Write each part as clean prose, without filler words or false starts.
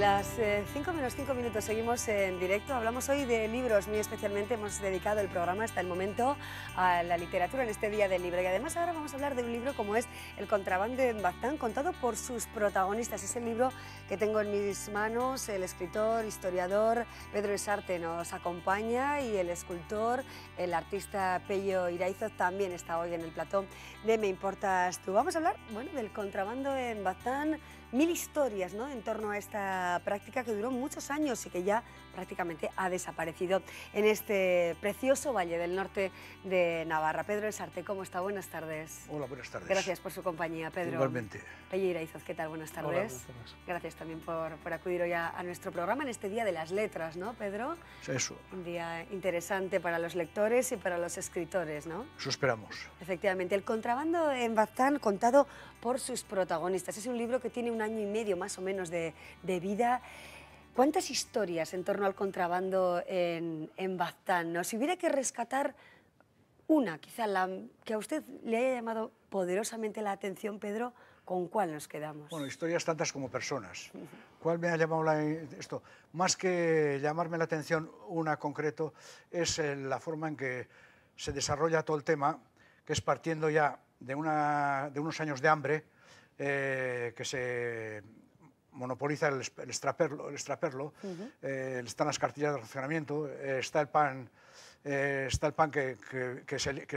Las 5 menos 5 minutos seguimos en directo. Hablamos hoy de libros, muy especialmente hemos dedicado el programa hasta el momento a la literatura en este Día del Libro. Y además ahora vamos a hablar de un libro como es El contrabando en Baztán, contado por sus protagonistas. Es el libro que tengo en mis manos. El escritor, historiador Pedro Esarte nos acompaña y el escultor, el artista Pello Iraizoz también está hoy en el plató de Me Importas Tú. Vamos a hablar, bueno, del contrabando en Baztán. 1000 historias, ¿no?, en torno a esta práctica que duró muchos años y que ya prácticamente ha desaparecido en este precioso valle del norte de Navarra. Pedro Esarte, ¿cómo está? Buenas tardes. Hola, buenas tardes. Gracias por su compañía, Pedro. Igualmente. Pello Iraizoz, ¿qué tal? Buenas tardes. Hola, buenas tardes. Gracias también por acudir hoy a nuestro programa en este Día de las Letras, ¿no, Pedro? Eso. Un día interesante para los lectores y para los escritores, ¿no? Eso esperamos. Efectivamente, El contrabando en Baztán, contado por sus protagonistas. Es un libro que tiene 1 año y medio más o menos de vida. ¿Cuántas historias en torno al contrabando en Baztán, ¿no? Si hubiera que rescatar una, quizá la que a usted le haya llamado poderosamente la atención, Pedro, ¿con cuál nos quedamos? Bueno, historias tantas como personas. ¿Cuál me ha llamado esto? Más que llamarme la atención una concreto, es la forma en que se desarrolla todo el tema, que es partiendo ya de unos años de hambre, que se monopoliza el extraperlo, están las cartillas de racionamiento, está el pan que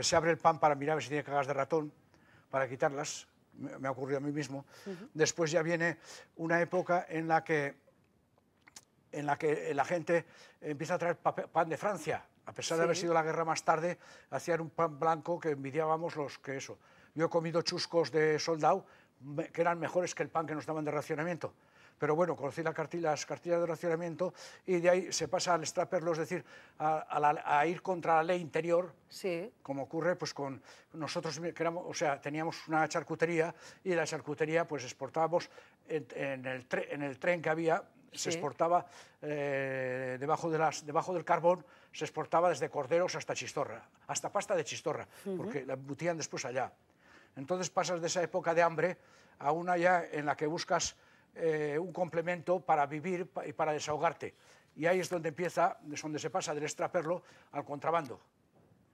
se abre el pan para mirar si tiene cagas de ratón, para quitarlas, me ha ocurrido a mí mismo. Después ya viene una época en la que la gente empieza a traer pan de Francia. A pesar de haber sido la guerra más tarde, hacían un pan blanco que envidiábamos los que eso. Yo he comido chuscos de soldado que eran mejores que el pan que nos daban de racionamiento. Pero bueno, conocí las cartillas de racionamiento y de ahí se pasa al extraperlo, es decir, a ir contra la ley interior, como ocurre pues con nosotros, que éramos, o sea, teníamos una charcutería y de la charcutería pues exportábamos en el tren que había, se exportaba debajo del carbón, se exportaba desde corderos hasta chistorra, hasta pasta de chistorra, porque la embutían después allá. Entonces pasas de esa época de hambre a una ya en la que buscas un complemento para vivir y para desahogarte. Y ahí es donde donde se pasa del extraperlo al contrabando.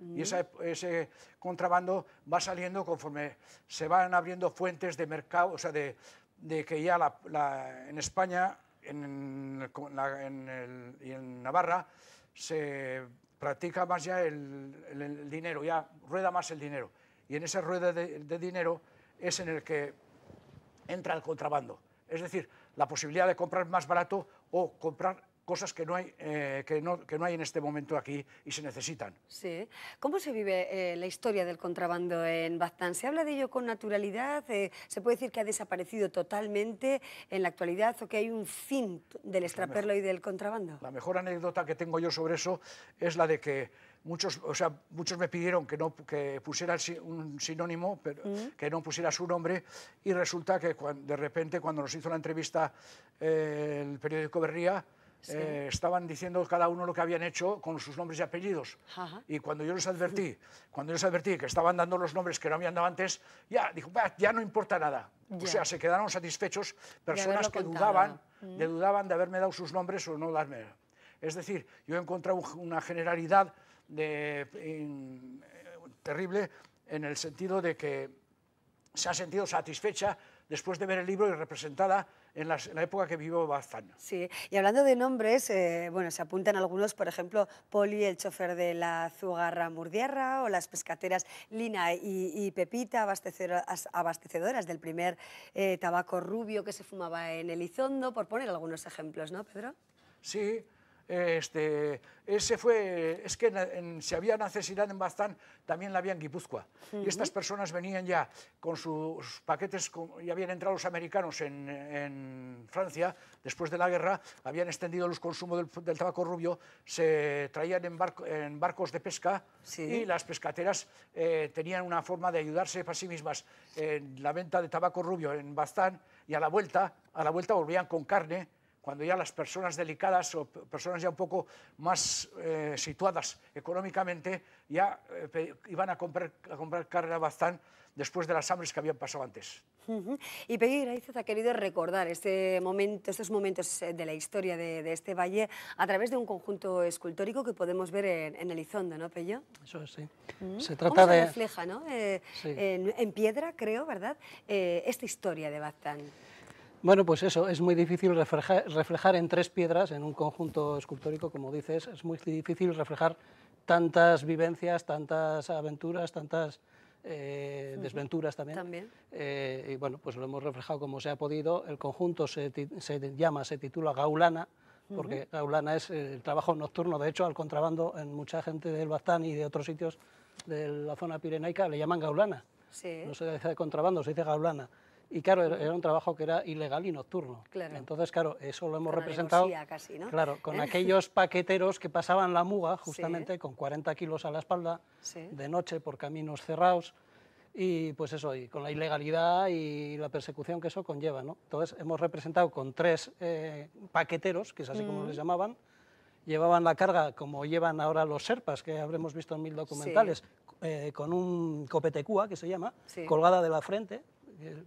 Y ese contrabando va saliendo conforme se van abriendo fuentes de mercado, o sea, de que ya en España y en Navarra se practica más ya el dinero, ya rueda más el dinero. Y en esa rueda de dinero es en el que entra el contrabando. Es decir, la posibilidad de comprar más barato o comprar cosas que no hay en este momento aquí y se necesitan. Sí. ¿Cómo se vive la historia del contrabando en Baztán? ¿Se habla de ello con naturalidad? ¿Se puede decir que ha desaparecido totalmente en la actualidad o que hay un fin del extraperlo y del contrabando? La mejor anécdota que tengo yo sobre eso es la de que muchos me pidieron que pusiera un sinónimo, pero que no pusiera su nombre, y resulta que de repente cuando nos hizo la entrevista el periódico Berría, estaban diciendo cada uno lo que habían hecho con sus nombres y apellidos. Y cuando yo les advertí que estaban dando los nombres que no habían dado antes, ya no importa nada. O sea, se quedaron satisfechos personas que dudaban de haberme dado sus nombres o no darme. Es decir, yo he encontrado una generalidad terrible en el sentido de que se ha sentido satisfecha después de ver el libro y representada en la época que vivió Baztán. Sí, y hablando de nombres, bueno, se apuntan algunos, por ejemplo, Poli, el chofer de la Zugarra Murdiarra, o las pescateras Lina y Pepita, abastecedoras del primer tabaco rubio que se fumaba en Elizondo, por poner algunos ejemplos, ¿no, Pedro? Sí. Es que si había necesidad en Baztán, también la había en Guipúzcoa. Y estas personas venían ya con sus paquetes, ya habían entrado los americanos en Francia, después de la guerra, habían extendido el consumo del tabaco rubio, se traían en barcos de pesca y las pescateras tenían una forma de ayudarse para sí mismas en la venta de tabaco rubio en Baztán, y a la vuelta volvían con carne cuando ya las personas delicadas o personas ya un poco más situadas económicamente ya iban a comprar carne a Baztán después de las hambres que habían pasado antes. Y Pello Iraizoz ha querido recordar estos momentos de la historia de este valle a través de un conjunto escultórico que podemos ver en Elizondo, ¿no, Pello? Eso es, sí. Se trata ¿Cómo se de... refleja, ¿no? Sí. En piedra, creo, ¿verdad? Esta historia de Baztán. Bueno, pues eso, es muy difícil reflejar en 3 piedras, en un conjunto escultórico, como dices, es muy difícil reflejar tantas vivencias, tantas aventuras, tantas desventuras también. Y bueno, pues lo hemos reflejado como se ha podido. El conjunto se titula Gaulana, porque Gaulana es el trabajo nocturno. De hecho, al contrabando, en mucha gente del Baztán y de otros sitios de la zona pirenaica le llaman Gaulana. Sí. No se dice de contrabando, se dice Gaulana. Y claro, era un trabajo que era ilegal y nocturno. Claro. Entonces, claro, eso lo hemos Con representado casi, ¿no? Claro, con aquellos paqueteros que pasaban la muga, justamente, con 40 kilos a la espalda, de noche por caminos cerrados, y pues eso, y con la ilegalidad y la persecución que eso conlleva, ¿no? Entonces, hemos representado con 3 paqueteros, que es así como les llamaban, llevaban la carga como llevan ahora los serpas, que habremos visto en 1000 documentales, con un copetecúa, que se llama, colgada de la frente.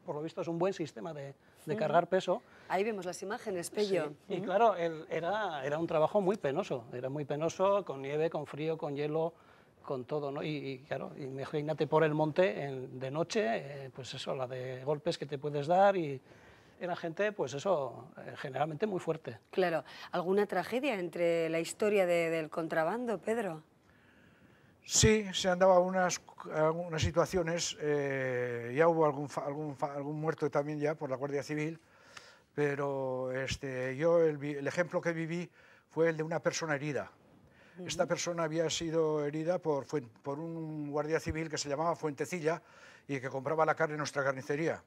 Por lo visto es un buen sistema de cargar peso. Ahí vemos las imágenes, Pello. Sí. Y claro, era un trabajo muy penoso, con nieve, con frío, con hielo, con todo, ¿no? Y claro, imagínate por el monte de noche, pues eso, la de golpes que te puedes dar, y era gente, pues eso, generalmente muy fuerte. Claro. ¿Alguna tragedia entre la historia del contrabando, Pedro? Sí, se han dado algunas situaciones, ya hubo algún muerto también ya por la Guardia Civil, pero yo el ejemplo que viví fue el de una persona herida. Esta persona había sido herida por un guardia civil que se llamaba Fuentecilla y que compraba la carne en nuestra carnicería.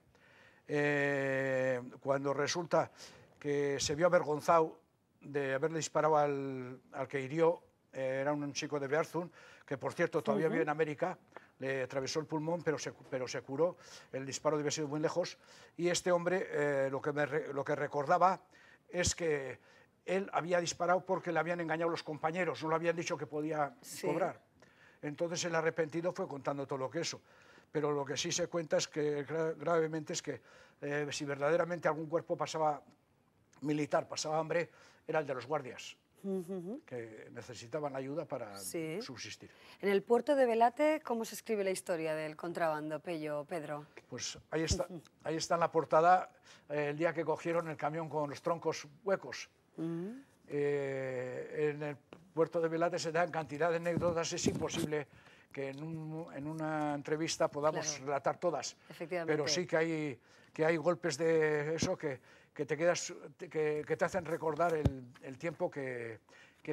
Cuando resulta que se vio avergonzado de haberle disparado al que hirió, era un chico de Bearzún, que por cierto todavía vive en América, le atravesó el pulmón, pero se curó, el disparo debe haber sido muy lejos, y este hombre lo que recordaba es que él había disparado porque le habían engañado los compañeros, no le habían dicho que podía cobrar. Entonces el arrepentido fue contando todo lo que eso. Pero lo que sí se cuenta es que gravemente es que si verdaderamente algún cuerpo militar pasaba hambre, era el de los guardias, que necesitaban ayuda para subsistir. En el puerto de Velate, ¿cómo se escribe la historia del contrabando, Pedro? Pues ahí está en la portada el día que cogieron el camión con los troncos huecos. En el puerto de Velate se dan cantidad de anécdotas, es imposible que en una entrevista podamos relatar todas, pero sí que hay golpes de eso que te hacen recordar el tiempo que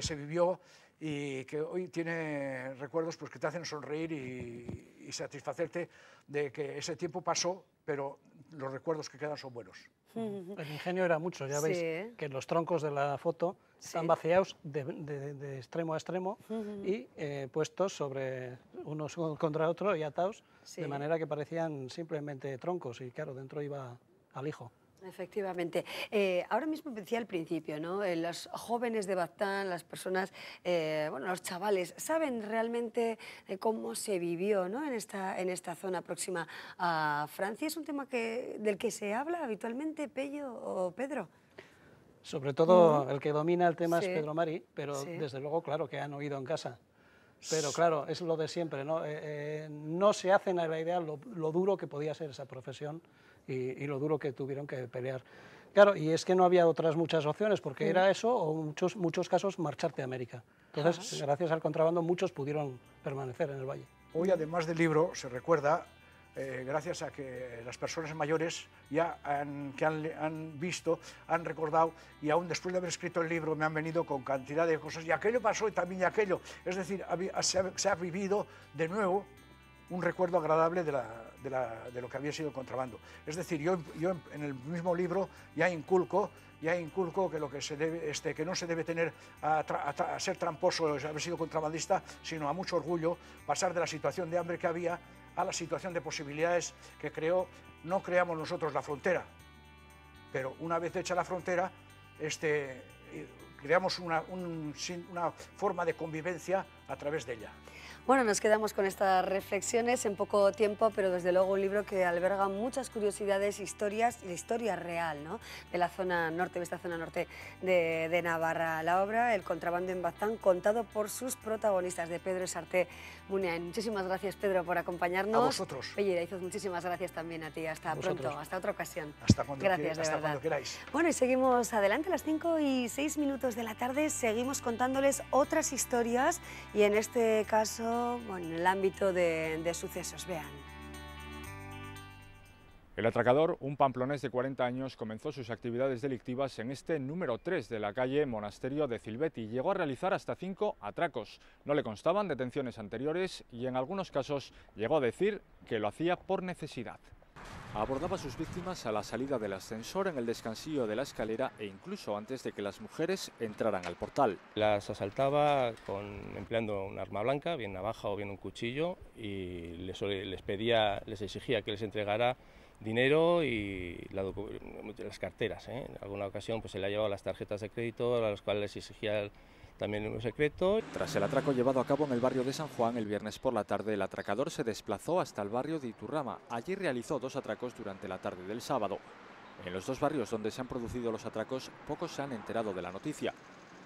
se vivió y que hoy tiene recuerdos pues, que te hacen sonreír y satisfacerte de que ese tiempo pasó, pero los recuerdos que quedan son buenos. El ingenio era mucho, ya veis que los troncos de la foto están vaciados de extremo a extremo y puestos sobre unos contra otros y atados, de manera que parecían simplemente troncos, y claro, dentro iba alijo. Efectivamente. Ahora mismo decía al principio, ¿no? Los jóvenes de Baztán, las personas, los chavales, ¿saben realmente cómo se vivió, ¿no? en esta zona próxima a Francia? ¿Es un tema del que se habla habitualmente, Pello o Pedro? Sobre todo el que domina el tema es Pedro Mari, pero desde luego, claro, que han oído en casa. Pero claro, es lo de siempre, ¿no? No se hacen a la idea lo duro que podía ser esa profesión y lo duro que tuvieron que pelear. Claro, y es que no había otras muchas opciones, porque era eso o muchos casos marcharte a América. Entonces, gracias al contrabando, muchos pudieron permanecer en el valle. Hoy, además del libro, se recuerda, gracias a que las personas mayores ya han visto, han recordado, y aún después de haber escrito el libro me han venido con cantidad de cosas, y aquello pasó y también y aquello. Es decir, se ha vivido de nuevo un recuerdo agradable de lo que había sido el contrabando. Es decir, yo en el mismo libro ya inculco que lo que se debe, que no se debe tener a ser tramposo, a haber sido contrabandista, sino a mucho orgullo pasar de la situación de hambre que había a la situación de posibilidades que no creamos nosotros la frontera, pero una vez hecha la frontera, creamos una forma de convivencia a través de ella. Bueno, nos quedamos con estas reflexiones en poco tiempo, pero desde luego un libro que alberga muchas curiosidades, historias y la historia real, ¿no?, de la zona norte, de esta zona norte de Navarra. La obra, El contrabando en Baztán, contado por sus protagonistas, de Pedro Esarté Muniain. Muchísimas gracias, Pedro, por acompañarnos. A vosotros. Oye, Daizuz, muchísimas gracias también a ti. Hasta pronto, hasta otra ocasión. Hasta cuando, cuando queráis. Bueno, y seguimos adelante a las 5:06 de la tarde. Seguimos contándoles otras historias y en este caso, bueno, en el ámbito de sucesos. Vean. El atracador, un pamplonés de 40 años, comenzó sus actividades delictivas en este número 3 de la calle Monasterio de Cilvet y llegó a realizar hasta 5 atracos. No le constaban detenciones anteriores y en algunos casos llegó a decir que lo hacía por necesidad. Abordaba a sus víctimas a la salida del ascensor, en el descansillo de la escalera e incluso antes de que las mujeres entraran al portal. Las asaltaba empleando un arma blanca, bien navaja o bien un cuchillo, y les exigía que les entregara dinero y las carteras. En alguna ocasión pues se le ha llevado las tarjetas de crédito, a las cuales les exigía también un secreto. Tras el atraco llevado a cabo en el barrio de San Juan el viernes por la tarde, el atracador se desplazó hasta el barrio de Iturrama. Allí realizó 2 atracos durante la tarde del sábado. En los 2 barrios donde se han producido los atracos, pocos se han enterado de la noticia.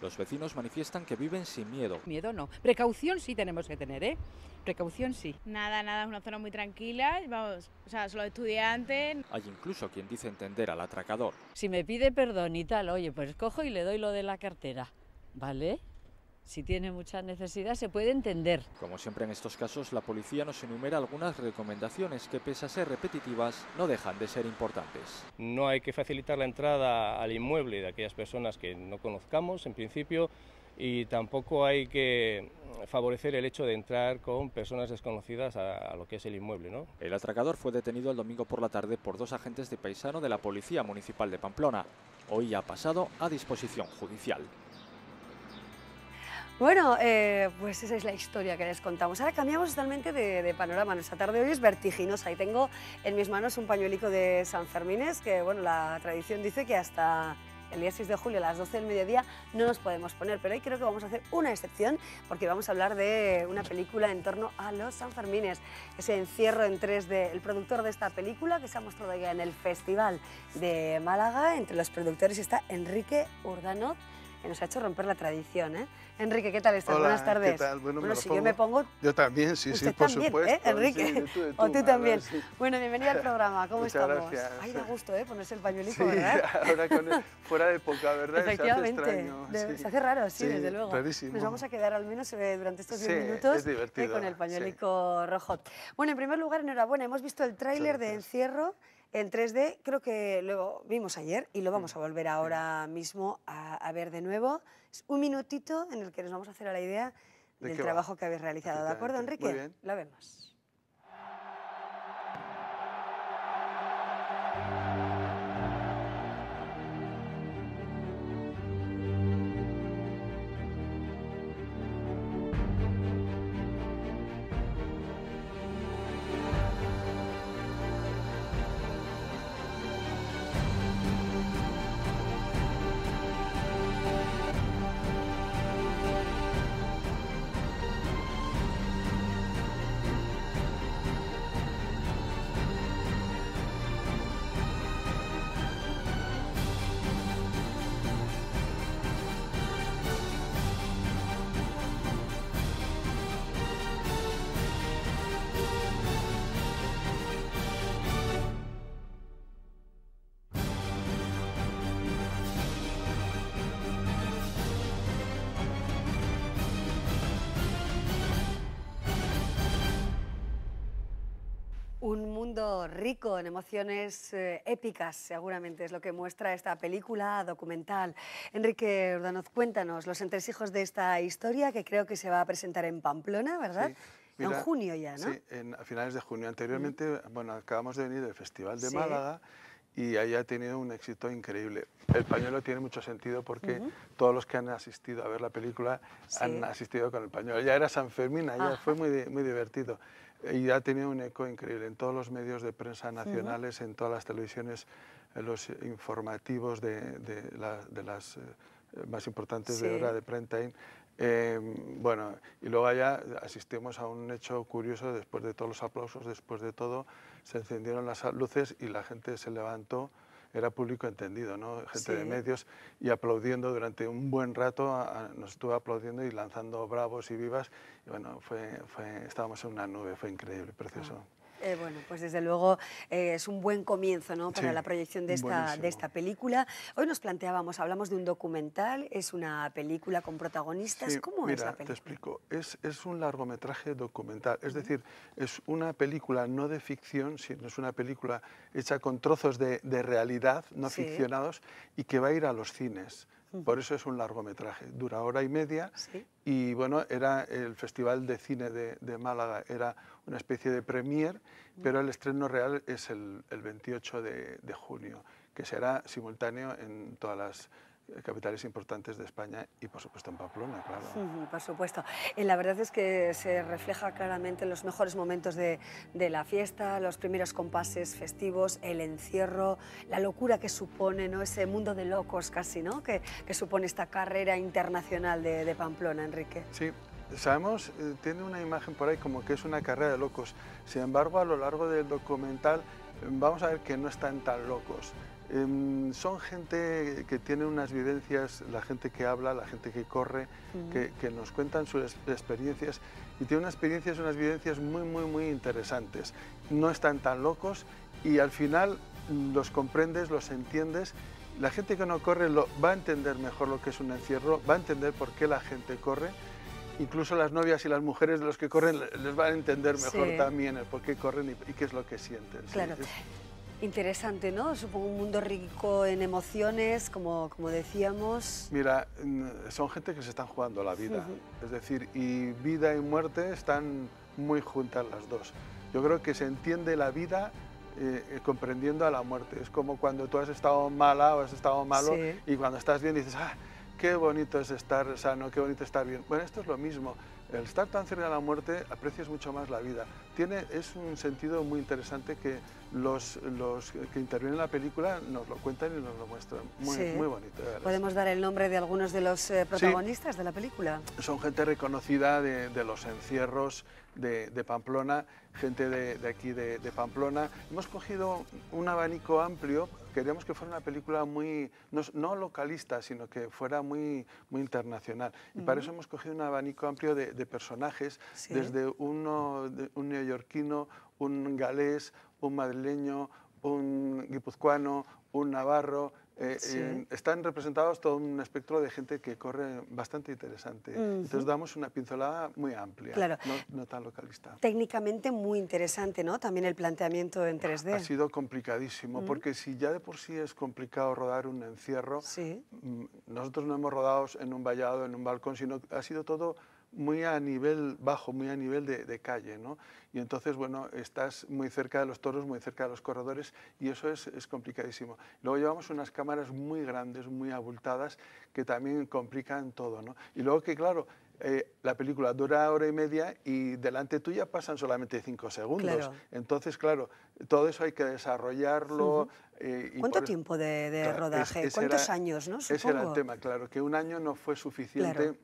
Los vecinos manifiestan que viven sin miedo. Miedo no, precaución sí tenemos que tener, ¿eh? Precaución sí. Nada, es una zona muy tranquila, vamos, o sea, solo estudiantes. Hay incluso quien dice entender al atracador. Si me pide perdón y tal, oye, pues cojo y le doy lo de la cartera, ¿vale? Si tiene mucha necesidad se puede entender. Como siempre en estos casos, la policía nos enumera algunas recomendaciones que, pese a ser repetitivas, no dejan de ser importantes. No hay que facilitar la entrada al inmueble de aquellas personas que no conozcamos, en principio, y tampoco hay que favorecer el hecho de entrar con personas desconocidas a lo que es el inmueble, ¿no? El atracador fue detenido el domingo por la tarde por 2 agentes de paisano de la Policía Municipal de Pamplona. Hoy ha pasado a disposición judicial. Bueno, pues esa es la historia que les contamos. Ahora cambiamos totalmente de panorama. Nuestra tarde hoy es vertiginosa y tengo en mis manos un pañuelico de San Fermines que, bueno, la tradición dice que hasta el día 6 de julio a las 12 del mediodía no nos podemos poner, pero hoy creo que vamos a hacer una excepción porque vamos a hablar de una película en torno a los San Fermines, ese encierro en 3D. El productor de esta película, que se ha mostrado ya en el Festival de Málaga, entre los productores está Enrique Urdanoz, que nos ha hecho romper la tradición, ¿eh? Enrique, ¿qué tal estás? Hola, buenas tardes. ¿qué tal? Bueno, si yo me pongo... Yo también, sí, Usted por también, supuesto. Enrique, sí, o tú también. Sí. Bueno, bienvenida al programa, ¿cómo Muchas estamos? Gracias. Ay, da gusto, ponerse el pañuelico, Sí, ¿verdad? ahora fuera de época, ¿verdad? Efectivamente, se hace extraño. se hace raro, sí, desde luego. Rarísimo. Nos vamos a quedar al menos durante estos 10 minutos es divertido, con el pañuelico rojo. Bueno, en primer lugar, enhorabuena, hemos visto el tráiler de Encierro en 3D, creo que lo vimos ayer y lo vamos a volver ahora mismo a ver de nuevo. Es un minutito en el que nos vamos a hacer a la idea del trabajo que habéis realizado. ¿De acuerdo, Enrique? Muy bien. Lo vemos. Un mundo rico en emociones épicas, seguramente es lo que muestra esta película documental. Enrique Urdanoz, cuéntanos los entresijos de esta historia que creo que se va a presentar en Pamplona, ¿verdad? Sí, mira, en junio ya, ¿no? Sí, a finales de junio. Anteriormente, bueno, acabamos de venir del Festival de Málaga y ahí ha tenido un éxito increíble. El pañuelo tiene mucho sentido porque todos los que han asistido a ver la película han asistido con el pañuelo. Ya era San Fermín, ya fue muy divertido. y ha tenido un eco increíble en todos los medios de prensa nacionales, en todas las televisiones, en los informativos de las más importantes de hora de prime time. Bueno, y luego allá asistimos a un hecho curioso: después de todos los aplausos, después de todo, se encendieron las luces y la gente se levantó. Era público entendido, ¿no? Gente de medios, y aplaudiendo durante un buen rato, nos estuvo aplaudiendo y lanzando bravos y vivas. Y bueno, estábamos en una nube, fue increíble, precioso. Bueno, pues desde luego es un buen comienzo, ¿no?, para la proyección de esta película. Hoy nos planteábamos, hablamos de un documental, es una película con protagonistas. ¿Cómo es la película? Te explico. Es un largometraje documental, es decir, es una película no de ficción, sino es una película hecha con trozos de realidad, no ficcionados, y que va a ir a los cines. Por eso es un largometraje, dura hora y media, y bueno, era el Festival de Cine de Málaga, era una especie de premier, pero el estreno real es el 28 de junio, que será simultáneo en todas las capitales importantes de España y por supuesto en Pamplona, claro. Por supuesto. La verdad es que se refleja claramente en los mejores momentos de la fiesta, los primeros compases festivos, el encierro, la locura que supone, ¿no?, ese mundo de locos casi, ¿no?, que supone esta carrera internacional de Pamplona, Enrique. Sí. Sabemos, tiene una imagen por ahí como que es una carrera de locos. Sin embargo, a lo largo del documental vamos a ver que no están tan locos. Son gente que tiene unas vivencias, la gente que habla, la gente que corre, que nos cuentan sus experiencias, y tiene unas vivencias muy interesantes. No están tan locos y al final los comprendes, los entiendes. La gente que no corre va a entender mejor lo que es un encierro, va a entender por qué la gente corre. Incluso las novias y las mujeres de los que corren les van a entender mejor también el por qué corren y qué es lo que sienten. Claro. Interesante, ¿no? Supongo un mundo rico en emociones, como decíamos. Mira, son gente que se están jugando la vida. Es decir, y vida y muerte están muy juntas las dos. Yo creo que se entiende la vida comprendiendo a la muerte. Es como cuando tú has estado mala o has estado malo, y cuando estás bien dices, ¡ah, qué bonito es estar sano, qué bonito estar bien! Bueno, esto es lo mismo. El estar tan cerca de la muerte, aprecias mucho más la vida. Es un sentido muy interesante que los que intervienen en la película nos lo cuentan y nos lo muestran. Muy bonito. ¿Podemos dar el nombre de algunos de los protagonistas de la película? Son gente reconocida de los encierros de Pamplona, gente de aquí de Pamplona. Hemos cogido un abanico amplio. Queríamos que fuera una película no localista, sino que fuera muy internacional. Y para eso hemos cogido un abanico amplio de personajes, desde un neoyorquino, un galés, un madrileño, un guipuzcoano, un navarro. Están representados todo un espectro de gente que corre bastante interesante. Entonces damos una pincelada muy amplia, no tan localista. Técnicamente muy interesante, ¿no? También el planteamiento en 3D. Ha sido complicadísimo, porque si ya de por sí es complicado rodar un encierro, nosotros no hemos rodado en un vallado, en un balcón, sino ha sido todo muy a nivel bajo, muy a nivel de calle, ¿no? Y entonces, bueno, estás muy cerca de los toros, muy cerca de los corredores, y eso es complicadísimo. Luego llevamos unas cámaras muy grandes, muy abultadas, que también complican todo, ¿no? Y luego que, claro, la película dura hora y media y delante tuya pasan solamente 5 segundos. Entonces, claro, todo eso hay que desarrollarlo. ¿Cuánto tiempo de rodaje? ¿Cuántos años, no? Supongo. Ese era el tema, claro, que un año no fue suficiente.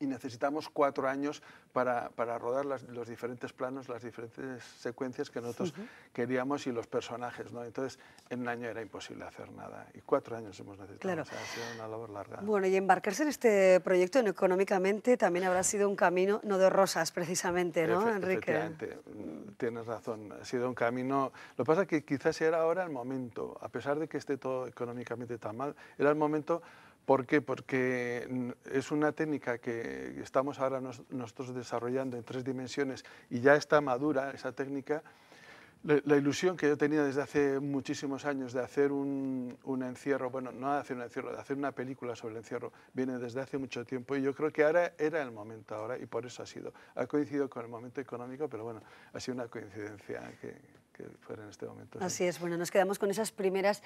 Y necesitamos 4 años para rodar los diferentes planos, las diferentes secuencias que nosotros queríamos y los personajes, ¿no? Entonces, en un año era imposible hacer nada. Y 4 años hemos necesitado. O sea, ha sido una labor larga. Bueno, y embarcarse en este proyecto económicamente también habrá sido un camino no de rosas, precisamente, ¿no, Enrique? Efectivamente, tienes razón. Ha sido un camino. Lo que pasa es que quizás era ahora el momento, a pesar de que esté todo económicamente tan mal, era el momento. ¿Por qué? Porque es una técnica que estamos ahora nosotros desarrollando en 3 dimensiones y ya está madura esa técnica. La ilusión que yo tenía desde hace muchísimos años de hacer un encierro, bueno, no de hacer un encierro, de hacer una película sobre el encierro, viene desde hace mucho tiempo, y yo creo que ahora era el momento ahora, y por eso ha coincidido con el momento económico, pero bueno, ha sido una coincidencia que que fuera en este momento. Así es, bueno, nos quedamos con esas primeras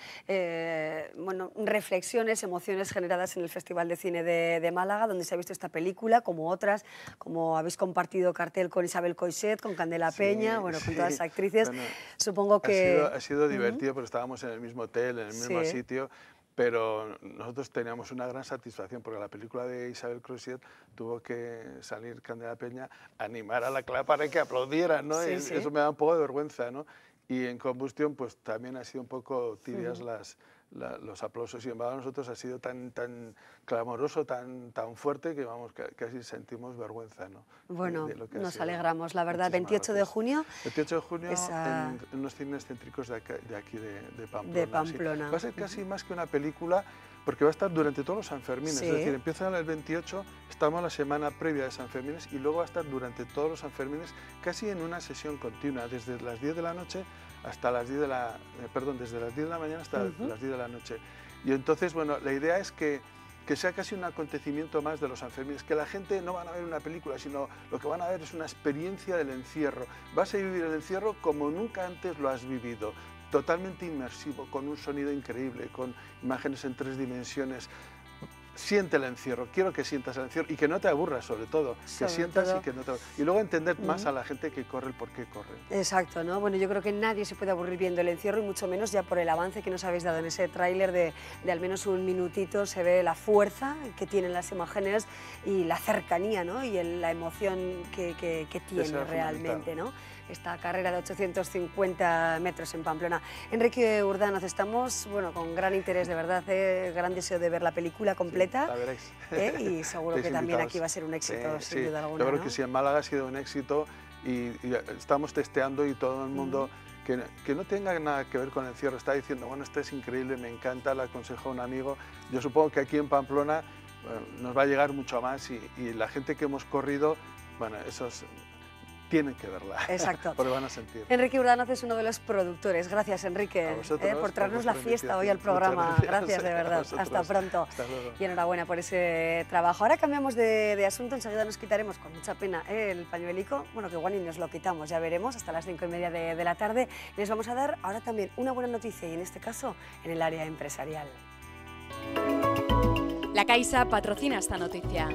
reflexiones, emociones generadas en el Festival de Cine de Málaga, donde se ha visto esta película, como otras, como habéis compartido cartel con Isabel Coixet, con Candela Peña, bueno, con todas las actrices. Bueno, supongo que... Ha sido divertido porque estábamos en el mismo hotel, en el mismo sitio, pero nosotros teníamos una gran satisfacción porque la película de Isabel Coixet tuvo que salir Candela Peña a animar a la clase para que aplaudieran, ¿no? Eso me da un poco de vergüenza, ¿no? Y en Combustión pues también ha sido un poco tibias los aplausos. Sin embargo, a nosotros ha sido tan clamoroso, tan fuerte que vamos, casi sentimos vergüenza, ¿no? Bueno, nos alegramos, la verdad. 28 de junio. 28 de junio en unos cines céntricos de aquí de Pamplona. De Pamplona. Sí. Va a ser casi más que una película, porque va a estar durante todos los Sanfermines. Es decir, empieza el 28, estamos la semana previa de Sanfermines y luego va a estar durante todos los Sanfermines casi en una sesión continua, desde las 10 de la noche hasta las 10 de la... desde las 10 de la mañana hasta las 10 de la noche. Y entonces, bueno, la idea es que sea casi un acontecimiento más de los Sanfermines, que la gente no van a ver una película, sino lo que van a ver es una experiencia del encierro. Vas a vivir el encierro como nunca antes lo has vivido, totalmente inmersivo, con un sonido increíble, con imágenes en 3 dimensiones. Siente el encierro, quiero que sientas el encierro y que no te aburras, sobre todo, que sientas y que no te aburras. Y luego entender más a la gente que corre el por qué corre. Exacto, ¿no? Bueno, yo creo que nadie se puede aburrir viendo el encierro y mucho menos ya por el avance que nos habéis dado en ese tráiler de al menos un minutito. Se ve la fuerza que tienen las imágenes y la cercanía, ¿no? Y la emoción que tiene realmente, ¿no? Esta carrera de 850 metros en Pamplona. Enrique Urdanoz, estamos con gran interés, de verdad, gran deseo de ver la película completa. La veréis. Y seguro que también aquí va a ser un éxito, sin duda alguna. Yo creo que sí, en Málaga ha sido un éxito y estamos testeando y todo el mundo que no tenga nada que ver con el encierro está diciendo, bueno, esto es increíble, me encanta, le aconsejo a un amigo. Yo supongo que aquí en Pamplona nos va a llegar mucho más y la gente que hemos corrido, bueno, esos... tienen que verla. Exacto. Porque van a sentir. Enrique Urdanoz es uno de los productores. Gracias, Enrique, por traernos la fiesta hoy al programa. Gracias, de verdad. Hasta pronto. Hasta luego. Y enhorabuena por ese trabajo. Ahora cambiamos de asunto. Enseguida nos quitaremos, con mucha pena, el pañuelico. Bueno, que igual ni nos lo quitamos, ya veremos, hasta las 5:30 de la tarde. Les vamos a dar ahora también una buena noticia, y en este caso, en el área empresarial. La Caixa patrocina esta noticia.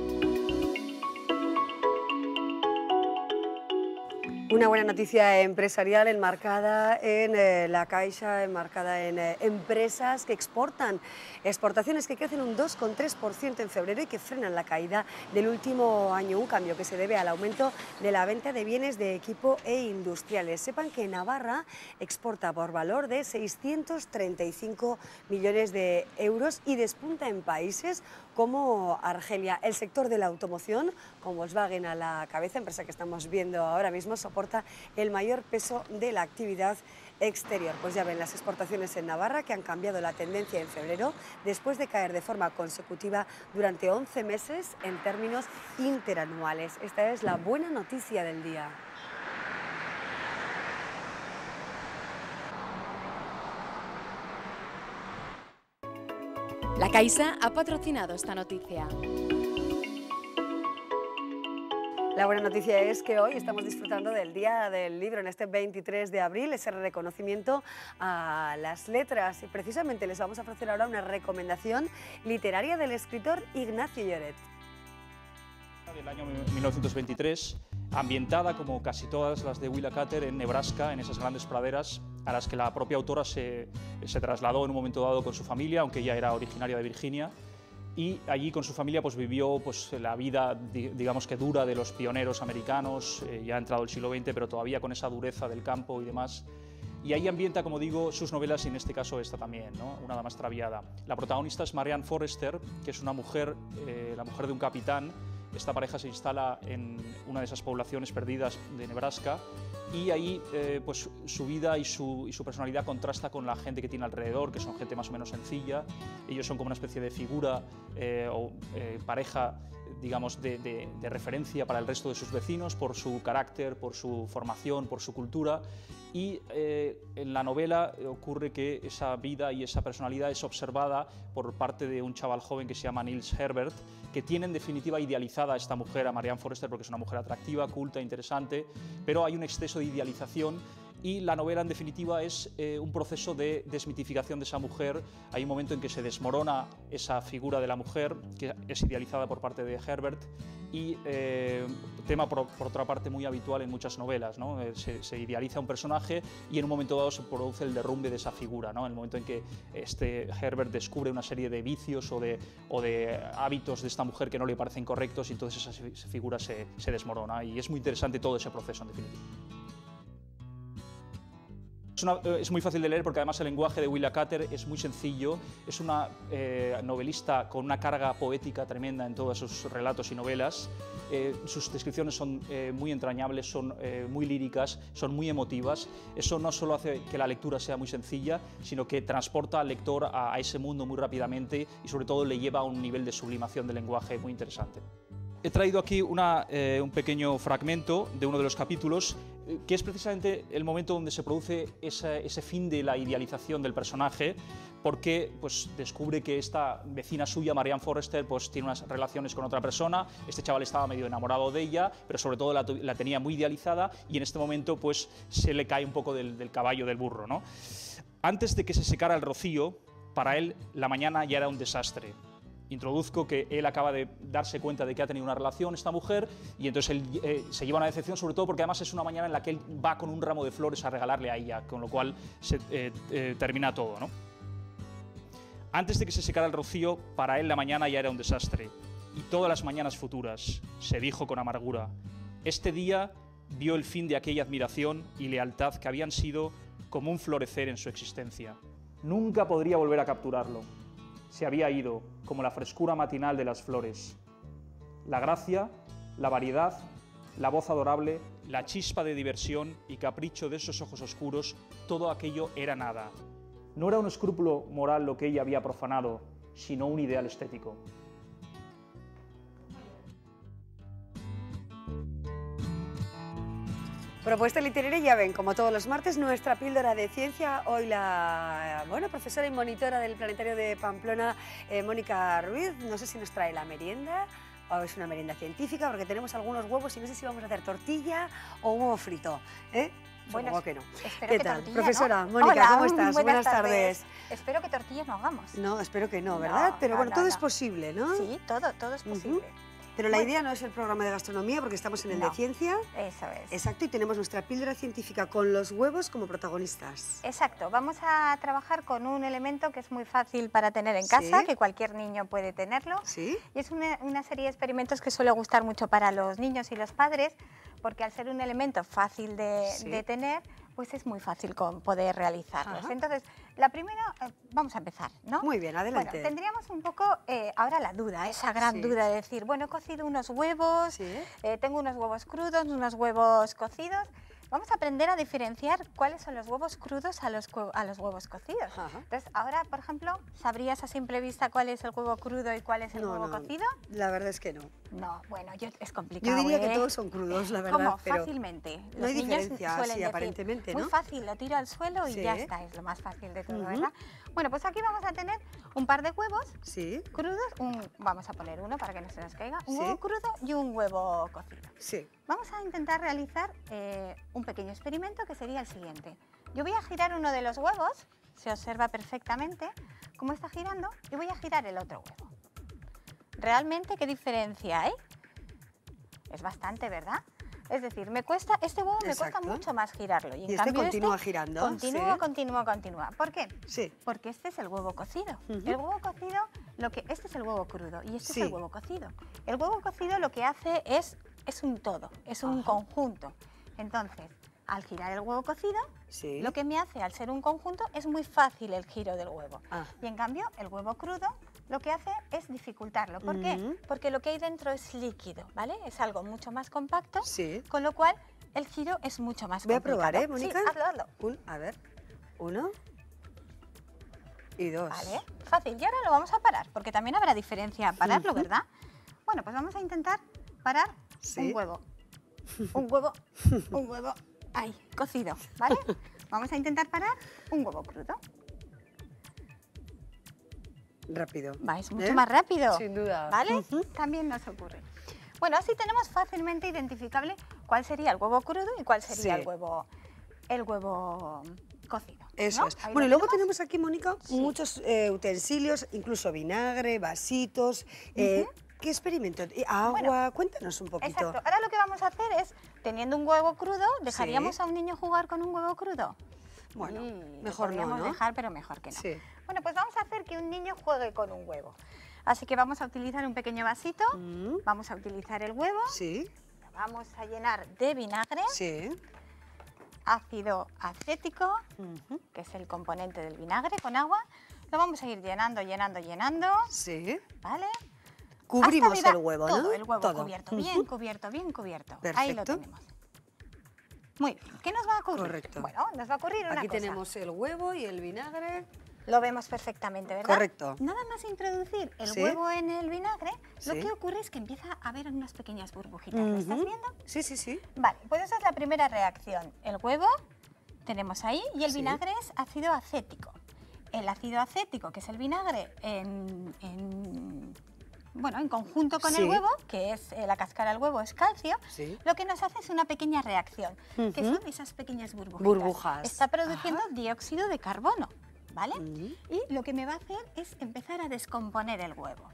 Una buena noticia empresarial enmarcada en la Caixa, enmarcada en empresas que exportan, exportaciones que crecen un 2,3% en febrero y que frenan la caída del último año, un cambio que se debe al aumento de la venta de bienes de equipo e industriales. Sepan que Navarra exporta por valor de 635 millones de euros y despunta en países como Argelia. El sector de la automoción, con Volkswagen a la cabeza, empresa que estamos viendo ahora mismo, soporta el mayor peso de la actividad exterior. Pues ya ven, las exportaciones en Navarra que han cambiado la tendencia en febrero después de caer de forma consecutiva durante 11 meses en términos interanuales. Esta es la buena noticia del día. La Caixa ha patrocinado esta noticia. La buena noticia es que hoy estamos disfrutando del Día del Libro, en este 23 de abril, ese reconocimiento a las letras. Y precisamente les vamos a ofrecer ahora una recomendación literaria del escritor Ignacio Lloret. Del año 1923, ambientada como casi todas las de Willa Cather en Nebraska, en esas grandes praderas a las que la propia autora se trasladó en un momento dado con su familia, aunque ella era originaria de Virginia, y allí con su familia pues vivió la vida, digamos que dura, de los pioneros americanos. Ya ha entrado el siglo XX, pero todavía con esa dureza del campo y demás. Y ahí ambienta, como digo, sus novelas, y en este caso esta también, ¿no? Una dama extraviada. La protagonista es Marianne Forrester, que es una mujer, la mujer de un capitán. Esta pareja se instala en una de esas poblaciones perdidas de Nebraska, y ahí pues su vida y su personalidad contrasta con la gente que tiene alrededor, que son gente más o menos sencilla. Ellos son como una especie de figura o pareja, digamos, de referencia para el resto de sus vecinos por su carácter, por su formación, por su cultura. Y en la novela ocurre que esa vida y esa personalidad es observada por parte de un chaval joven que se llama Niels Herbert, que tiene en definitiva idealizada a esta mujer, a Marianne Forrester, porque es una mujer atractiva, culta, interesante, pero hay un exceso de idealización Y la novela, en definitiva, es un proceso de desmitificación de esa mujer. Hay un momento en que se desmorona esa figura de la mujer, que es idealizada por parte de Herbert, y tema, por otra parte, muy habitual en muchas novelas, ¿no? Se idealiza un personaje y en un momento dado se produce el derrumbe de esa figura, ¿no? En el momento en que Herbert descubre una serie de vicios o de hábitos de esta mujer que no le parecen correctos, y entonces esa figura se desmorona. Y es muy interesante todo ese proceso, en definitiva. Es muy fácil de leer porque además el lenguaje de Willa Cather es muy sencillo. Es una novelista con una carga poética tremenda en todos sus relatos y novelas. Sus descripciones son muy entrañables, son muy líricas, son muy emotivas. Eso no solo hace que la lectura sea muy sencilla, sino que transporta al lector a ese mundo muy rápidamente y sobre todo le lleva a un nivel de sublimación del lenguaje muy interesante. He traído aquí un pequeño fragmento de uno de los capítulos, que es precisamente el momento donde se produce ese fin de la idealización del personaje, porque pues, descubre que esta vecina suya, Marianne Forrester, pues, tiene unas relaciones con otra persona. Este chaval estaba medio enamorado de ella, pero sobre todo la tenía muy idealizada, y en este momento pues, se le cae un poco del caballo del burro, ¿no? Antes de que se secara el rocío, para él la mañana ya era un desastre. Introduzco que él acaba de darse cuenta de que ha tenido una relación esta mujer, y entonces él se lleva una decepción, sobre todo porque además es una mañana en la que él va con un ramo de flores a regalarle a ella, con lo cual se termina todo, ¿no? Antes de que se secara el rocío, para él la mañana ya era un desastre, y todas las mañanas futuras, se dijo con amargura. Este día vio el fin de aquella admiración y lealtad que habían sido como un florecer en su existencia. Nunca podría volver a capturarlo. Se había ido, como la frescura matinal de las flores. La gracia, la variedad, la voz adorable, la chispa de diversión y capricho de esos ojos oscuros, todo aquello era nada. No era un escrúpulo moral lo que ella había profanado, sino un ideal estético. Propuesta literaria, ya ven, como todos los martes, nuestra píldora de ciencia. Hoy la profesora y monitora del Planetario de Pamplona, Mónica Ruiz, no sé si nos trae la merienda o es una merienda científica, porque tenemos algunos huevos y no sé si vamos a hacer tortilla o un huevo frito, ¿eh? Bueno, supongo que no. ¿Qué tal, tortilla, profesora? ¿no? Mónica, Hola, ¿cómo estás? Buenas tardes. Espero que tortillas no hagamos. No, espero que no, ¿verdad? Pero bueno, todo es posible, ¿no? Sí, todo es posible. Pero la idea no es el programa de gastronomía, porque estamos en el de ciencia. Eso es. Exacto, y tenemos nuestra píldora científica con los huevos como protagonistas. Exacto, vamos a trabajar con un elemento que es muy fácil para tener en casa, que cualquier niño puede tenerlo. Sí. Y es una serie de experimentos que suele gustar mucho para los niños y los padres, porque al ser un elemento fácil de tener, pues es muy fácil poder realizarlos. Ajá. Entonces, la primera, vamos a empezar, ¿no? Muy bien, adelante. Bueno, tendríamos un poco ahora la duda, esa gran duda de decir, bueno, he cocido unos huevos, tengo unos huevos crudos, unos huevos cocidos. Vamos a aprender a diferenciar cuáles son los huevos crudos a los huevos cocidos. Ajá. Entonces, ahora, por ejemplo, ¿sabrías a simple vista cuál es el huevo crudo y cuál es el huevo cocido? La verdad es que no. No, bueno, es complicado. Yo diría que todos son crudos, la verdad. ¿Cómo? Pero fácilmente. No hay diferencia, suelen sí, decir, aparentemente, ¿no? muy fácil, lo tiro al suelo y ya está, es lo más fácil de todo, ¿verdad? Bueno, pues aquí vamos a tener un par de huevos crudos, vamos a poner uno para que no se nos caiga, un huevo crudo y un huevo cocido. Sí. Vamos a intentar realizar un pequeño experimento que sería el siguiente. Yo voy a girar uno de los huevos, se observa perfectamente cómo está girando, y voy a girar el otro huevo. ¿Realmente qué diferencia hay? Es bastante, ¿verdad? Es decir, este huevo me cuesta mucho más girarlo. Y en cambio continúa girando. Continúa. ¿Por qué? Sí. Porque este es el huevo cocido. El huevo cocido, este es el huevo crudo y este es el huevo cocido. El huevo cocido lo que hace es un todo, es un conjunto. Entonces, al girar el huevo cocido, lo que me hace al ser un conjunto es muy fácil el giro del huevo. Y en cambio, el huevo crudo lo que hace es dificultarlo. ¿Por qué? Porque lo que hay dentro es líquido, ¿vale? Es algo mucho más compacto, con lo cual el giro es mucho más complicado. Voy a probar, Mónica. Sí, hazlo. A ver, 1 y 2. Vale, fácil. Y ahora lo vamos a parar, porque también habrá diferencia a pararlo, ¿verdad? Bueno, pues vamos a intentar parar un huevo. Un huevo, ahí, cocido, ¿vale? Vamos a intentar parar un huevo crudo. Rápido. Es mucho más rápido. Sin duda. ¿Vale? También nos ocurre. Bueno, así tenemos fácilmente identificable cuál sería el huevo crudo y cuál sería el huevo el huevo cocido. Eso ¿no? es. Ahí Bueno, y lo luego tenemos. tenemos aquí, Mónica, muchos utensilios, incluso vinagre, vasitos. ¿Qué experimento? Agua, Bueno, cuéntanos un poquito. Exacto. Ahora lo que vamos a hacer es, teniendo un huevo crudo, ¿dejaríamos a un niño jugar con un huevo crudo? Bueno, Lo mejor no, podríamos ¿no? dejar, pero mejor que no. Sí. Bueno, pues vamos a hacer que un niño juegue con un huevo. Así que vamos a utilizar un pequeño vasito, vamos a utilizar el huevo, Sí, lo vamos a llenar de vinagre, sí. ácido acético, que es el componente del vinagre con agua, lo vamos a ir llenando, llenando, llenando, Sí. ¿vale? Cubrimos Hasta el huevo, ¿no? todo, el huevo Todo. cubierto, bien cubierto, bien cubierto. Ahí lo Perfecto. tenemos. Muy bien, ¿qué nos va a ocurrir? Correcto. Bueno, nos va a ocurrir una Aquí cosa. tenemos el huevo y el vinagre. Lo vemos perfectamente, ¿verdad? Correcto. Nada más introducir el Sí. huevo en el vinagre, lo Sí. que ocurre es que empieza a haber unas pequeñas burbujitas. ¿Lo estás viendo? Sí, sí, sí. Vale, pues esa es la primera reacción. El huevo tenemos ahí y el Sí. vinagre es ácido acético. El ácido acético, que es el vinagre, en conjunto con Sí. el huevo, que es la cáscara del huevo, es calcio, Sí. lo que nos hace es una pequeña reacción, que son esas pequeñas burbujitas. Burbujas. Está produciendo dióxido de carbono, ¿vale? Y lo que me va a hacer es empezar a descomponer el huevo.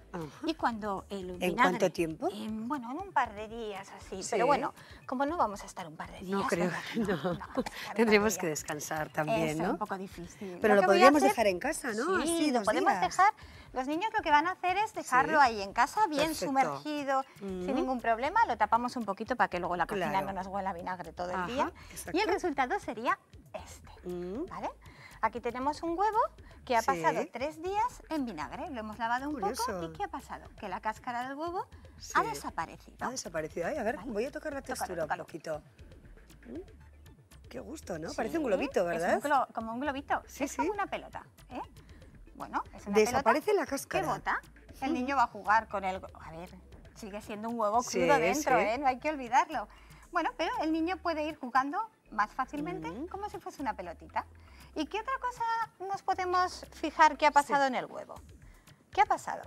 Y cuando el vinagre... ¿En cuánto tiempo? En un par de días así. Sí. Pero bueno, como no vamos a estar un par de días... No creo, ¿verdad? no. vamos a estar un par de Tendremos que días. descansar también, Es ¿no? un poco difícil. Pero lo que voy a podríamos hacer- dejar en casa, ¿no? Sí, Así, lo 2 podemos días. dejar. Los niños lo que van a hacer es dejarlo Sí. ahí en casa, bien Perfecto. sumergido, sin ningún problema. Lo tapamos un poquito para que luego la cocina Claro. no nos huela a vinagre todo el Ajá, día. exacto. Y el resultado sería este, ¿vale? Aquí tenemos un huevo que ha Sí. pasado 3 días en vinagre. Lo hemos lavado un poco. Curioso. ¿Y qué ha pasado? Que la cáscara del huevo Sí. ha desaparecido. Ha desaparecido. Ay, a ver, Vale. voy a tocar la Tócalo, textura tócalo. un poquito. Qué gusto, ¿no? Sí, Parece un globito, es ¿verdad? como un globito. Sí, es sí. como una pelota. Bueno, es una Desaparece pelota la cáscara. que bota. El niño va a jugar con el... A ver, sigue siendo un huevo Sí, crudo dentro, sí. No hay que olvidarlo. Bueno, pero el niño puede ir jugando más fácilmente como si fuese una pelotita. ¿Y qué otra cosa nos podemos fijar que ha pasado en el huevo? ¿Qué ha pasado?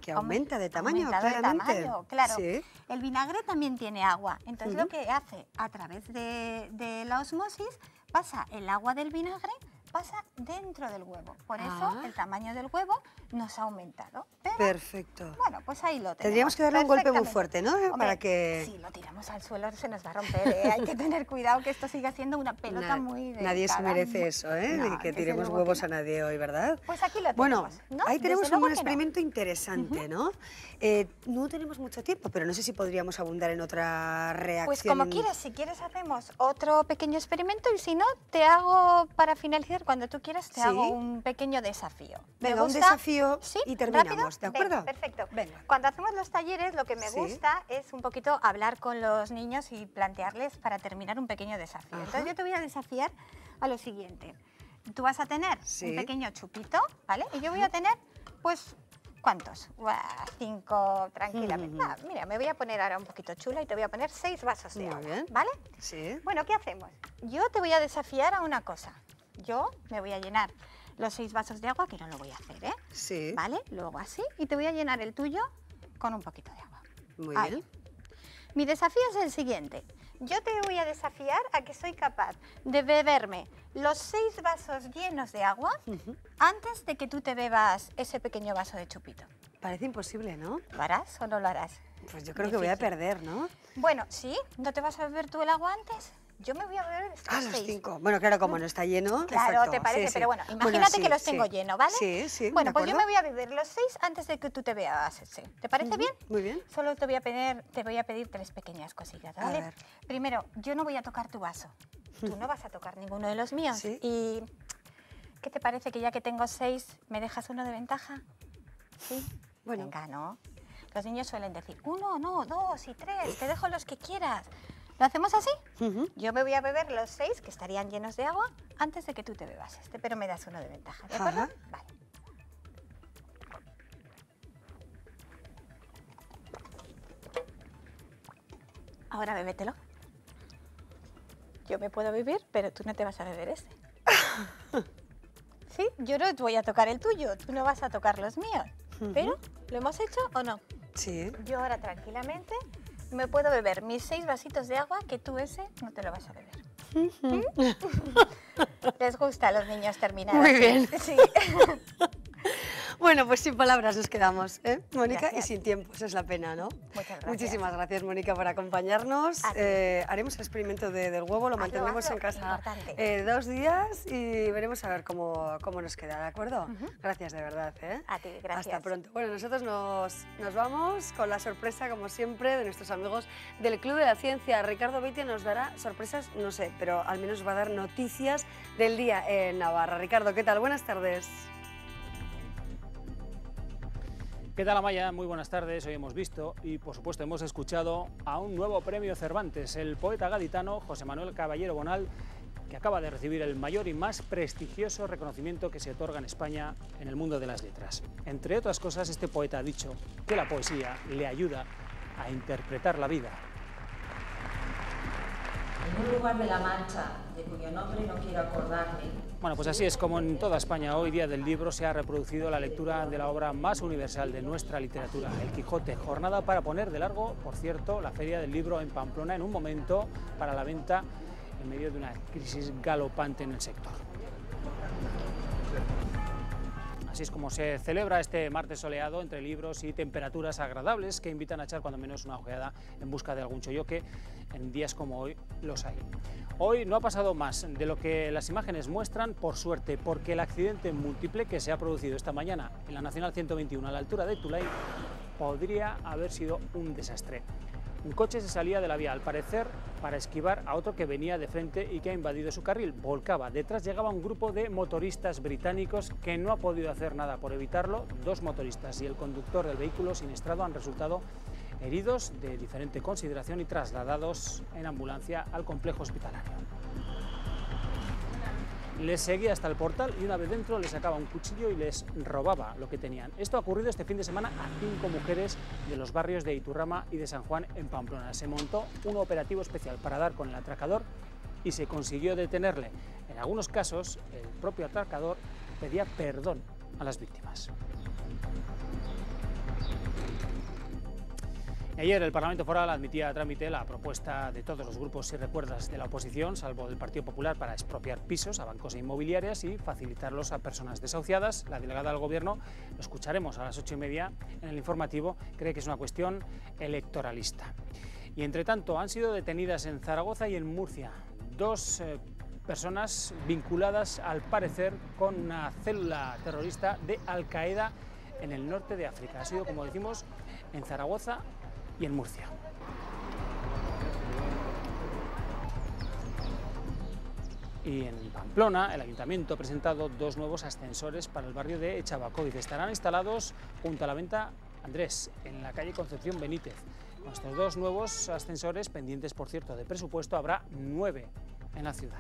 Que aumenta de tamaño, Aumentado de claramente. tamaño, claro. Sí. El vinagre también tiene agua. Entonces lo que hace a través de la osmosis, pasa el agua del vinagre, pasa dentro del huevo. Por eso el tamaño del huevo nos ha aumentado. Pero, Perfecto. bueno, pues ahí lo tenemos. Tendríamos que darle un golpe muy perfectamente. fuerte, ¿no? Hombre, Para que... Si lo tiramos al suelo se nos va a romper. Hay que tener cuidado que esto siga siendo una pelota muy delicada. Nadie se merece eso, ¿eh? No, que desde tiremos luego huevos que a nadie hoy, ¿verdad? Pues aquí lo Bueno, tenemos, ¿no? ahí tenemos Desde un buen luego que no. experimento interesante, ¿no? No tenemos mucho tiempo, pero no sé si podríamos abundar en otra reacción. Pues como quieras, si quieres hacemos otro pequeño experimento y si no, te hago, para finalizar, cuando tú quieras, te Sí. hago un pequeño desafío. ¿Te Venga, un gusta? desafío ¿Sí? y terminamos, ¿Rápido? ¿de acuerdo? Venga, perfecto. Venga. Cuando hacemos los talleres, lo que me Sí. gusta es un poquito hablar con los niños y plantearles para terminar un pequeño desafío. Ajá. Entonces yo te voy a desafiar a lo siguiente. Tú vas a tener Sí. un pequeño chupito, ¿vale? Y yo voy a tener, pues, ¿cuántos? 5, tranquilamente. Mira, me voy a poner ahora un poquito chula y te voy a poner 6 vasos de Muy agua, bien. ¿vale? Sí. Bueno, ¿qué hacemos? Yo te voy a desafiar a una cosa. Yo me voy a llenar los 6 vasos de agua, que no lo voy a hacer, ¿eh? Sí. ¿Vale? Luego así, y te voy a llenar el tuyo con un poquito de agua. Muy Ahí. bien. Mi desafío es el siguiente. Yo te voy a desafiar a que soy capaz de beberme los 6 vasos llenos de agua antes de que tú te bebas ese pequeño vaso de chupito. Parece imposible, ¿no? ¿Lo harás o no lo harás? Pues yo creo que voy a Difícil. perder, ¿no? Bueno, ¿sí? ¿No te vas a beber tú el agua antes? Yo me voy a beber estos A los 6. 5. Bueno, claro, como no está lleno. Claro, exacto, te parece, sí, sí. pero bueno, imagínate sí, que los sí. tengo lleno, ¿vale? Sí, sí. Bueno, ¿de pues yo acuerdo? me voy a beber los 6 antes de que tú te veas ese. ¿Te parece bien? Muy bien. Solo te voy a pedir 3 pequeñas cosillas, ¿vale? ver. Primero, yo no voy a tocar tu vaso. Tú no vas a tocar ninguno de los míos. Sí. Y ¿qué te parece que ya que tengo 6, me dejas uno de ventaja? ¿Sí? Bueno. Venga, ¿no? Los niños suelen decir 1, no, 2 y 3, te dejo los que quieras. ¿Lo hacemos así? Yo me voy a beber los 6, que estarían llenos de agua, antes de que tú te bebas este, pero me das uno de ventaja, ¿de acuerdo? Ajá. Vale. Ahora bébetelo. Yo me puedo beber, pero tú no te vas a beber este. Sí, yo no voy a tocar el tuyo, tú no vas a tocar los míos. Pero, ¿lo hemos hecho o no? Sí. Yo ahora tranquilamente me puedo beber mis 6 vasitos de agua, que tú ese no te lo vas a beber. Les gusta a los niños terminar. Muy así. bien. Sí. Bueno, pues sin palabras nos quedamos, ¿eh, Mónica? Gracias. Y sin tiempo, esa es la pena, ¿no? Muchas gracias. Muchísimas gracias, Mónica, por acompañarnos. Haremos el experimento del huevo, lo mantendremos en casa 2 días y veremos a ver cómo nos queda, ¿de acuerdo? Gracias, de verdad, ¿eh? A ti, gracias. Hasta pronto. Bueno, nosotros nos vamos con la sorpresa, como siempre, de nuestros amigos del Club de la Ciencia. Ricardo Beitia nos dará sorpresas, no sé, pero al menos va a dar noticias del día en Navarra. Ricardo, ¿qué tal? Buenas tardes. ¿Qué tal, Amaya? Muy buenas tardes. Hoy hemos visto y, por supuesto, hemos escuchado a un nuevo premio Cervantes, el poeta gaditano José Manuel Caballero Bonal, que acaba de recibir el mayor y más prestigioso reconocimiento que se otorga en España en el mundo de las letras. Entre otras cosas, este poeta ha dicho que la poesía le ayuda a interpretar la vida. En un lugar de la Mancha, de cuyo nombre no quiero acordarme. Bueno, pues así es como en toda España hoy, Día del Libro, se ha reproducido la lectura de la obra más universal de nuestra literatura, El Quijote. Jornada para poner de largo, por cierto, la Feria del Libro en Pamplona en un momento para la venta en medio de una crisis galopante en el sector. Así es como se celebra este martes soleado entre libros y temperaturas agradables que invitan a echar cuando menos una ojeada en busca de algún chollo, que en días como hoy los hay. Hoy no ha pasado más de lo que las imágenes muestran, por suerte, porque el accidente múltiple que se ha producido esta mañana en la Nacional 121 a la altura de Tulay podría haber sido un desastre. Un coche se salía de la vía, al parecer, para esquivar a otro que venía de frente y que ha invadido su carril. Volcaba. Detrás llegaba un grupo de motoristas británicos que no ha podido hacer nada por evitarlo. 2 motoristas y el conductor del vehículo siniestrado han resultado heridos de diferente consideración y trasladados en ambulancia al complejo hospitalario. Les seguía hasta el portal y una vez dentro les sacaba un cuchillo y les robaba lo que tenían. Esto ha ocurrido este fin de semana a 5 mujeres de los barrios de Iturrama y de San Juan en Pamplona. Se montó un operativo especial para dar con el atracador y se consiguió detenerle. En algunos casos, el propio atracador pedía perdón a las víctimas. Ayer el Parlamento Foral admitía a trámite la propuesta de todos los grupos, si recuerdas, de la oposición, salvo del Partido Popular, para expropiar pisos a bancos e inmobiliarias y facilitarlos a personas desahuciadas. La delegada del Gobierno, lo escucharemos a las 8:30 en el informativo, cree que es una cuestión electoralista. Y entre tanto, han sido detenidas en Zaragoza y en Murcia 2 personas vinculadas, al parecer, con una célula terrorista de Al-Qaeda en el norte de África. Ha sido, como decimos, en Zaragoza y en Murcia. Y en Pamplona, el Ayuntamiento ha presentado 2 nuevos ascensores para el barrio de Echabacoiz. Estarán instalados junto a la venta Andrés, en la calle Concepción Benítez. Con estos 2 nuevos ascensores, pendientes por cierto de presupuesto, habrá 9 en la ciudad.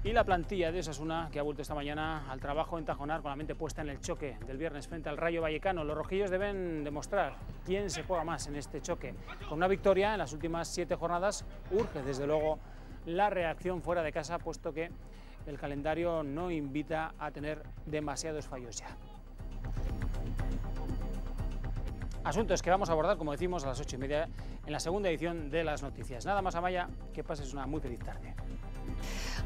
Y la plantilla de Osasuna, que ha vuelto esta mañana al trabajo en Tajonar con la mente puesta en el choque del viernes frente al Rayo Vallecano. Los rojillos deben demostrar quién se juega más en este choque. Con una victoria en las últimas 7 jornadas urge desde luego la reacción fuera de casa, puesto que el calendario no invita a tener demasiados fallos ya. Asuntos que vamos a abordar, como decimos, a las 8:30 en la segunda edición de Las Noticias. Nada más, Amaya, que pases una muy feliz tarde.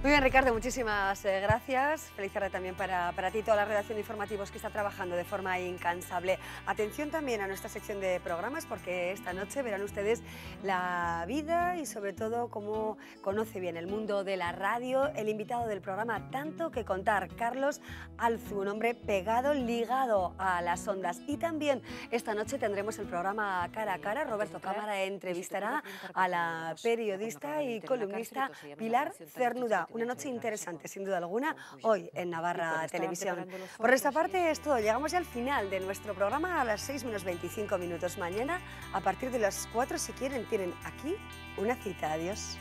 Muy bien, Ricardo, muchísimas gracias. Feliz tarde también para ti y toda la redacción de informativos que está trabajando de forma incansable. Atención también a nuestra sección de programas, porque esta noche verán ustedes la vida y sobre todo cómo conoce bien el mundo de la radio el invitado del programa Tanto que Contar, Carlos Alzu, un hombre pegado, ligado a las ondas. Y también esta noche tendremos el programa Cara a Cara. Roberto Cámara entrevistará a la periodista y columnista Pilar Cernuda. Una noche interesante, sin duda alguna, hoy en Navarra Televisión. Por nuestra parte es todo. Llegamos ya al final de nuestro programa a las 6 menos 25 minutos. Mañana, a partir de las 4, si quieren, tienen aquí una cita. Adiós.